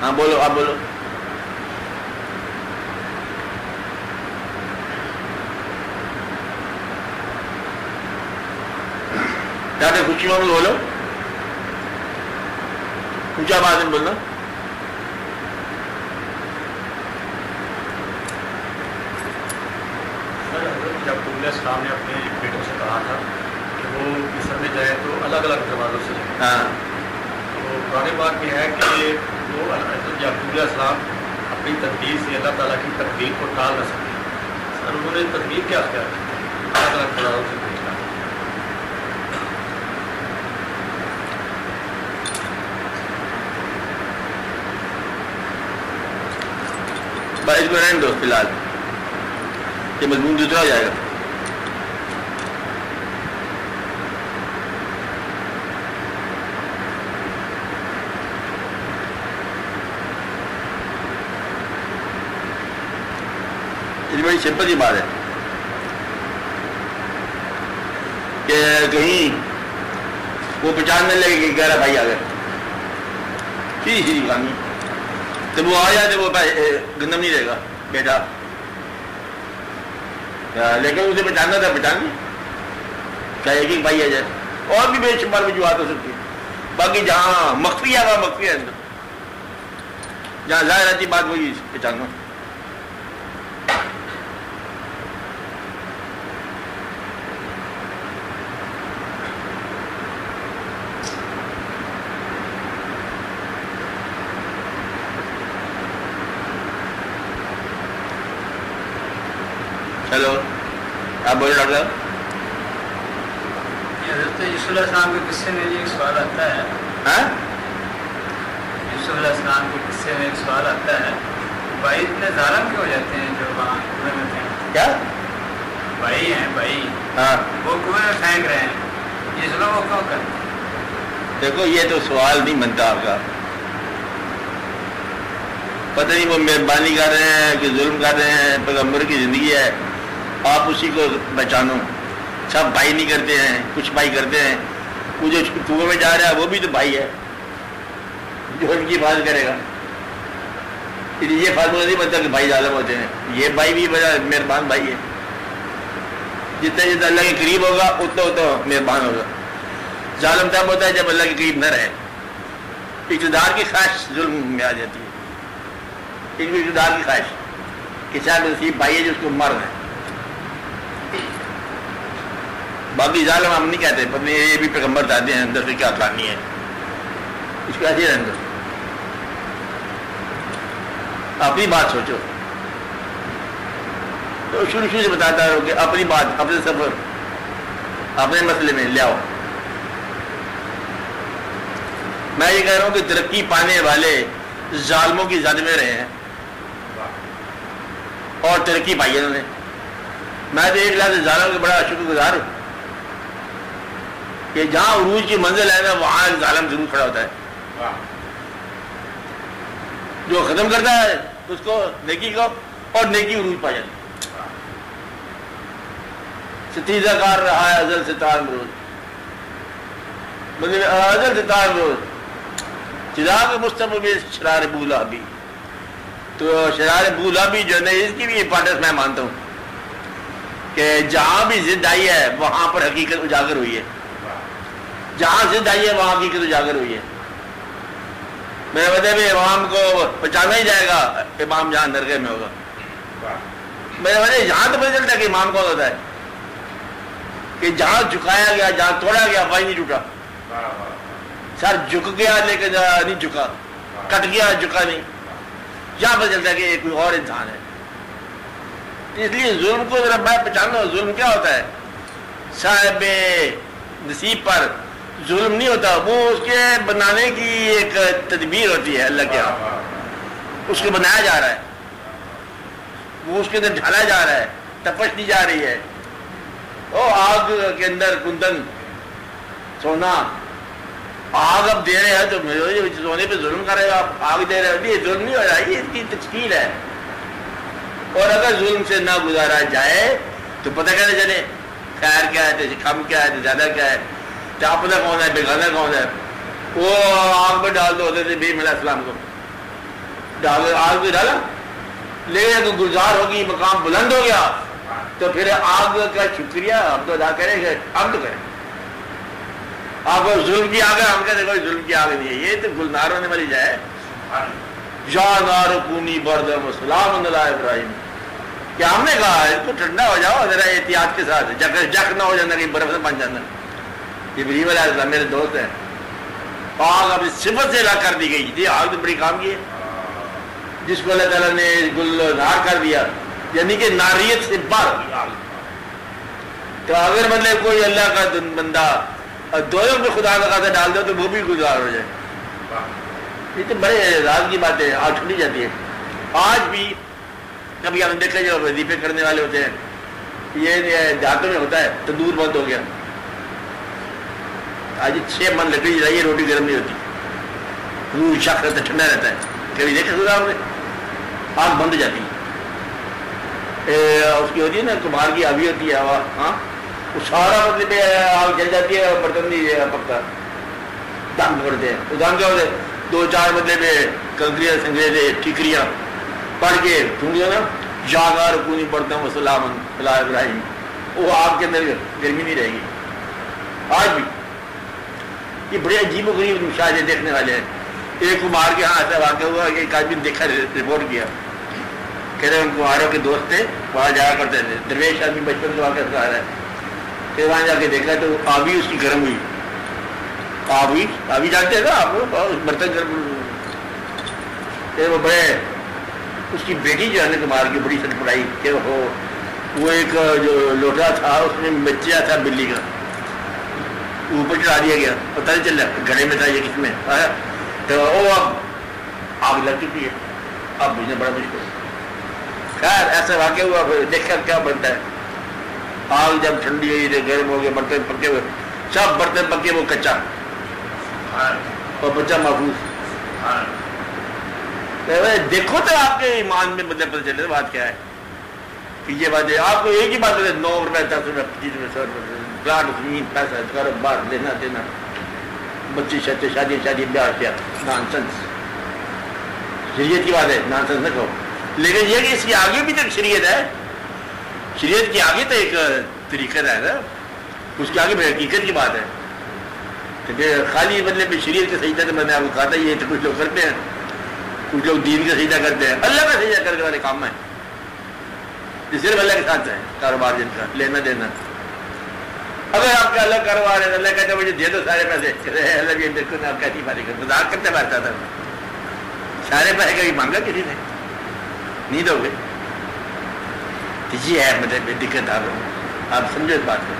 ہاں بولو، آپ بولو. ڈاکٹر خوشی محمد بولو، اونچا آواز میں بولنا. جب علیہ السلام نے اپنے بیٹوں سے کہا تھا کہ وہ مصر میں جائے تو الگ الگ دروازوں سے جائیں. ہاں تو قرآن پاک یہ ہے کہ وہ یعقوب علیہ السلام اپنی تدبیر سے اللہ تعالیٰ کی تقدیر کو ٹال نہ سکتے. سر انہوں نے تدبیر کیا اختیار کی؟ الگ الگ دروازوں سے بھیجنا. بھائی اس کو رہنے دو فی الحال، یہ مضمون دوسرا ہو جائے گا. یہ بڑی سمپل سی بات ہے کہ کہیں وہ پہچاننے لگے کہ کہہ رہا بھائی آ گئے، سیدھی سیدھی کہانی. تو وہ آ جائے تو وہ گندم نہیں رہے گا بیٹا، لیکن اسے پہچاننا تھا پہچان نہیں، چاہے ایک بھائی آ جائے. اور بھی بے شمار وجوہات ہو سکتی ہے. باقی جہاں مخفی ہے وہاں مخفی ہے، اندر جہاں ظاہر رہتی بات وہی پہچاننا. چلو آپ بولے ڈاکٹر صاحب. حضرت یوسف علیہ السلام کے قصے میں یہ ایک سوال آتا ہے. ہاں یوسف علیہ السلام کے قصے میں ایک سوال آتا ہے، بھائی اتنے ظالم کیوں ہو جاتے ہیں جو وہاں کنویں میں پھینک؟ کیا بھائی ہیں بھائی، ہاں وہ کنویں میں پھینک رہے ہیں، یہ ظلم وہ کیوں کرتے ہیں؟ دیکھو یہ تو سوال نہیں بنتا آپ کا. پتہ نہیں وہ مہربانی کر رہے ہیں کہ ظلم کر رہے ہیں. پیغمبر کی زندگی ہے، آپ اسی کو پہچانو. سب بھائی نہیں کرتے ہیں، کچھ بھائی کرتے ہیں. وہ جو کنویں میں جا رہا ہے وہ بھی تو بھائی ہے جو ان کی حفاظت کرے گا. یہ فارمولہ نہیں بنتا کہ بھائی ظالم ہوتے ہیں. یہ بھائی بھی بڑا مہربان بھائی ہے. جتنا جتنا اللہ کے قریب ہوگا اتنا اتنا مہربان ہوگا. ظالم تب ہوتا ہے جب اللہ کے قریب نہ رہے. اقتدار کی خواہش ظلم میں آ جاتی ہے. اقتدار کی خواہش کہ شاید نصیب بھائی ہے جو اس کو مر رہے ہیں. باقی ظالم ہم نہیں کہتے، پتہ نہیں یہ بھی پیغمبر چاہتے ہیں اندر سے کیا کہانی ہے، اس کو ایسے اندر اپنی بات سوچو. تو شروع سے بتاتا ہوں کہ اپنی بات، اپنے سفر، اپنے مسئلے میں لے آؤ. میں یہ کہہ رہا ہوں کہ ترقی پانے والے ظالموں کی زد میں رہے ہیں اور ترقی پائی ہے انہوں نے. میں تو ایک لحاظ ظالم کے بڑا شکر گزار ہوں کہ جہاں عروج کی منزل ہے نا وہاں ظالم ضرور کھڑا ہوتا ہے. جو ختم کرتا ہے اس کو نیکی کو، اور نیکی عروج پا جاتی. ستیزہ کار رہا ہے ازل سے تار مروز، مطلب ازل سے تار مروز چراغ مصطفیٰ میں شرار بولا بھی. تو شرار بولا بھی جو ہے اس کی بھی امپورٹنس میں مانتا ہوں کہ جہاں بھی ضد آئی ہے وہاں پر حقیقت اجاگر ہوئی ہے. جہاں ضد آئی ہے وہاں حقیقت اجاگر ہوئی ہے. میرا مطلب امام کو پہچانا ہی جائے گا امام جہاں درگاہ میں ہوگا. میرا مطلب یہاں تو پتہ چلتا ہے کہ امام کون ہوتا ہے کہ جہاں جھکایا گیا، جہاں توڑا گیا وہیں نہیں ٹوٹا. سر جھک گیا لیکن نہیں جھکا، کٹ گیا جھکا نہیں. یہاں پتہ چلتا ہے کہ یہ کوئی اور انسان ہے. اس لیے ظلم کو ذرا میں پہچاننا. ظلم کیا ہوتا ہے؟ صاحب نصیب پر ظلم نہیں ہوتا، وہ اس کے بنانے کی ایک تدبیر ہوتی ہے اللہ کے ہاں. اس کو بنایا جا رہا ہے، وہ اس کے اندر ڈھالا جا رہا ہے، تپش دی جا رہی ہے. او آگ کے اندر کندن سونا، آگ اب دے رہے ہیں تو سونے پہ ظلم کر رہے ہو آپ. آگ دے رہے ہو، یہ ظلم نہیں ہو رہا، یہ اس کی تشکیل ہے. اور اگر ظلم سے نہ گزارا جائے تو پتہ کیسے چلے خیر کیا ہے، کم کیا ہے، زیادہ کیا ہے، اپنا کون ہے، بیگانہ کون ہے. وہ آگ میں ڈال دو حضرت ابراہیم علیہ السلام کو، آگ میں ڈالا، لیکن گلزار ہوگی، مقام بلند ہو گیا، تو پھر آگ کا شکریہ ہم تو ادا کریں گے، ہم تو کریں آپ کو ظلم کی آگ ہے، ہم کہتے کوئی ظلم کی آگ نہیں ہے، یہ تو گلنار ہونے والی جائے یا نار کونی بردم و سلام علی ابراہیم، کیا ہم نے کہا اس کو ٹھنڈا ہو جاؤ ذرا احتیاط کے ساتھ، جخ نہ ہو جانا کہ برف سے بن جانا۔ ابراہیم علیہ السلام میرے دوست ہیں، آگ اب اس صفت سے لا کر دی گئی تھی، آگ تو بڑی کام کی ہے، جس کو اللہ تعالیٰ نے گلنار کر دیا، یعنی کہ ناریت سے باہر ہوگی آگ۔ تو اگر مطلب کوئی اللہ کا بندہ دوزخ میں خدا کا قاصد ڈال دو تو وہ بھی گلزار ہو جائے، یہ تو بڑے راز کی بات ہے، آج چھوڑی جاتی ہے۔ آج بھی کبھی ہم نے دیکھا جو وظیفے کرنے والے ہوتے ہیں، یہ دیہاتوں میں ہوتا ہے، تندور بند ہو گیا، آج 6 من لکڑی جلائیے، روٹی گرم نہیں ہوتی، روح شخص رہتا ہے، ٹھنڈا رہتا ہے، کبھی دیکھا خدا ہم نے؟ آگ بند ہو جاتی ہے، اس کی ہوتی ہے نا کمار کی آبی ہوتی ہے ہوا، ہاں وہ سارا مطلب آگ جل جاتی ہے، برتن نہیں پکتا، دم پڑتے ہیں، دم کیا ہوتے 2-4 مطلب کنکریاں سنگریزے ٹھیکریاں پڑھ کے ڈھونڈ نا، جاگار کونی پڑھتا ہوں سلام علی ابراہیم، وہ آگ کے اندر گرمی نہیں رہے گی۔ آج بھی یہ بڑے عجیب و غریب مشاہدے دیکھنے والے ہیں۔ ایک کمار کے ہاں ایسا واقعہ ہوا کہ ایک آدمی نے دیکھا، رپورٹ کیا، کہہ رہے ان کماروں کے دوست تھے، وہاں جایا کرتے تھے، درویش آدمی بچپن سے واقعہ سنا رہا ہے، پھر وہاں جا کے دیکھا تو آبی اس کی گرم ہوئی، آبی جانتے ہیں نا آپ، برتن گرم، پھر وہ بڑے اس کی بیٹی جو ہے نا کمار کی بڑی سٹ پڑائی کہ وہ ایک جو لوٹا تھا اس میں بچہ تھا بلی کا، اوپر چڑھا دیا گیا، پتہ نہیں چل رہا گھڑے میں تھا یہ کس میں آیا، تو وہ اب آگ لگ چکی ہے، اب بجھنا بڑا مشکل۔ خیر ایسا واقعہ ہوا، پھر دیکھا کیا بنتا ہے، آگ جب ٹھنڈی ہوئی تو گرم ہو گئے، برتن پکے ہوئے، سب برتن پکے، وہ کچا اور بچہ محفوظ۔ دیکھو تو آپ کے ایمان میں مطلب پتہ چلے بات کیا ہے کہ یہ بات ہے، آپ کو ایک ہی بات ہے 9 روپے 10 روپے 25 روپے 100 روپے پلاٹ زمین پیسہ کاروبار لینا دینا، بچی شادی بیاہ کیا، نانسنس، شریعت کی بات ہے، نانسنس نہ کہو، لیکن یہ کہ اس کی آگے بھی تو شریعت ہے، شریعت کی آگے تو ایک طریقہ ہے نا، اس کے آگے بھی حقیقت کی بات ہے، تو پھر خالی مطلب شریعت کا سجدہ تو میں نے آپ کو کہا تھا، یہ تو کچھ لوگ کرتے ہیں، کچھ لوگ دین کا سجدہ کرتے ہیں، اللہ کا سجدہ کرنے والے کام ہے، یہ صرف اللہ کے ساتھ ہے کاروبار جن کا لینا دینا۔ اگر آپ کا اللہ کاروبار ہے، اللہ کہتا ہے مجھے دے دو سارے پیسے، اللہ بھی دیکھو نا آپ کیسی باتیں کرتے، مذاق کرتے بیٹھتا تھا، سارے پیسے کبھی مانگا کسی نے نہیں دو گے، یہ ہے مطلب دقت آپ سمجھو اس بات کو۔